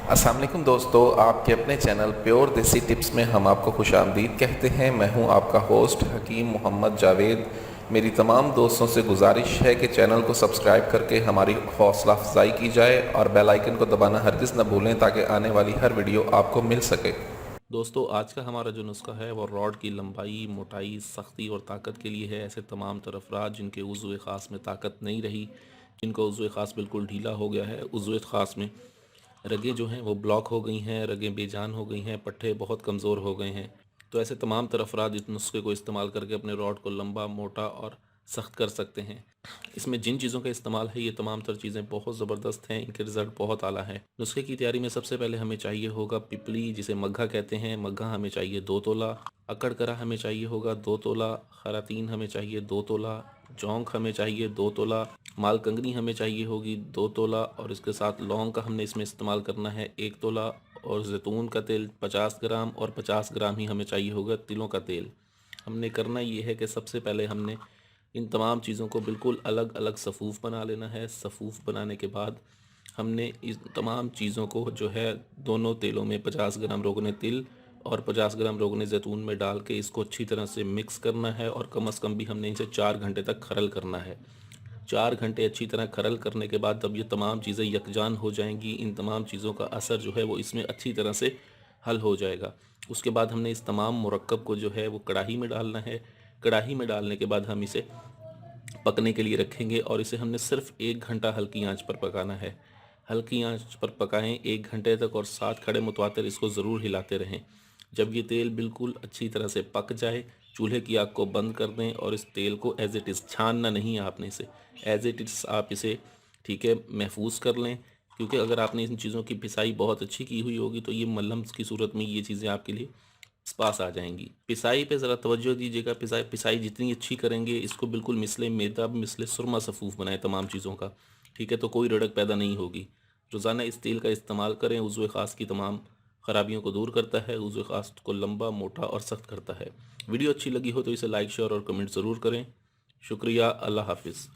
अस्सलाम वालेकुम दोस्तों, आपके अपने चैनल प्योर देसी टिप्स में हम आपको खुशामदीद कहते हैं। मैं हूं आपका होस्ट हकीम मोहम्मद जावेद। मेरी तमाम दोस्तों से गुजारिश है कि चैनल को सब्सक्राइब करके हमारी हौसला अफजाई की जाए और बेल आइकन को दबाना हरगिज़ न भूलें ताकि आने वाली हर वीडियो आपको मिल सके। दोस्तों, आज का हमारा जो नुस्खा है वो रॉड की लंबाई, मोटाई, सख्ती और ताकत के लिए है। ऐसे तमाम तर अफराद जिनके उज़्व ख़ास में ताकत नहीं रही, जिनका उज़्व ख़ास बिल्कुल ढीला हो गया है, उज़्व ख़ास में रगें जो हैं वो ब्लॉक हो गई हैं, रगें बेजान हो गई हैं, पट्ठे बहुत कमज़ोर हो गए हैं, तो ऐसे तमाम तर अफराद इस नुस्खे को इस्तेमाल करके अपने रॉड को लंबा, मोटा और सख्त कर सकते हैं। इसमें जिन चीज़ों का इस्तेमाल है, ये तमाम तर चीज़ें बहुत ज़बरदस्त हैं, इनके रिज़ल्ट बहुत आला हैं। नुस्खे की तैयारी में सबसे पहले हमें चाहिए होगा पिपली, जिसे मग्घा कहते हैं। मग्घा हमें चाहिए 2 तोला, अकड़करा हमें चाहिए होगा 2 तोला, खरातीन हमें चाहिए 2 तोला, जौंक हमें चाहिए 2 तोला, मालकंगनी हमें चाहिए होगी 2 तोला और इसके साथ लौंग का हमने इसमें इस्तेमाल करना है 1 तोला, और ज़ैतून का तेल 50 ग्राम और 50 ग्राम ही हमें चाहिए होगा तिलों का तेल। हमने करना ये है कि सबसे पहले हमने इन तमाम चीज़ों को बिल्कुल अलग अलग सफ़ूफ़ बना लेना है। सफ़ूफ़ बनाने के बाद हमने इस तमाम चीज़ों को जो है दोनों तेलों में 50 ग्राम रोगने तिल और 50 ग्राम रोगने ज़ैतून में डाल के इसको अच्छी तरह से मिक्स करना है, और कम अज़ कम भी हमने इसे 4 घंटे तक खरल करना है। 4 घंटे अच्छी तरह खरल करने के बाद जब ये तमाम चीज़ें यकजान हो जाएंगी, इन तमाम चीज़ों का असर जो है वो इसमें अच्छी तरह से हल हो जाएगा। उसके बाद हमने इस तमाम मुरक्कब को जो है वो कढ़ाई में डालना है। कढ़ाई में डालने के बाद हम इसे पकने के लिए रखेंगे और इसे हमने सिर्फ 1 घंटा हल्की आंच पर पकाना है। हल्की आंच पर पकाएं 1 घंटे तक, और साथ खड़े मुतवातिर इसको ज़रूर हिलाते रहें। जब ये तेल बिल्कुल अच्छी तरह से पक जाए, चूल्हे की आग को बंद कर दें और इस तेल को एज़ इट इज़, छानना नहीं है आपने इसे, एज़ इट इज़ आप इसे ठीक है महफूज कर लें। क्योंकि अगर आपने इन चीज़ों की पिसाई बहुत अच्छी की हुई होगी तो ये मलहम की सूरत में ये चीज़ें आपके लिए पास आ जाएंगी। पिसाई पे ज़रा तवज्जो दीजिएगा। पिसाई पिसाई जितनी अच्छी करेंगे, इसको बिल्कुल मिसले मैदा, मिसले सुरमा सफ़ूफ बनाएं तमाम चीज़ों का, ठीक है, तो कोई रड़क पैदा नहीं होगी। रोज़ाना इस तेल का इस्तेमाल करें, उज़्व ख़ास की तमाम ख़राबियों को दूर करता है, उज़्व ख़ास को लंबा, मोटा और सख्त करता है। वीडियो अच्छी लगी हो तो इसे लाइक, शेयर और कमेंट ज़रूर करें। शुक्रिया। अल्लाह हाफिज़।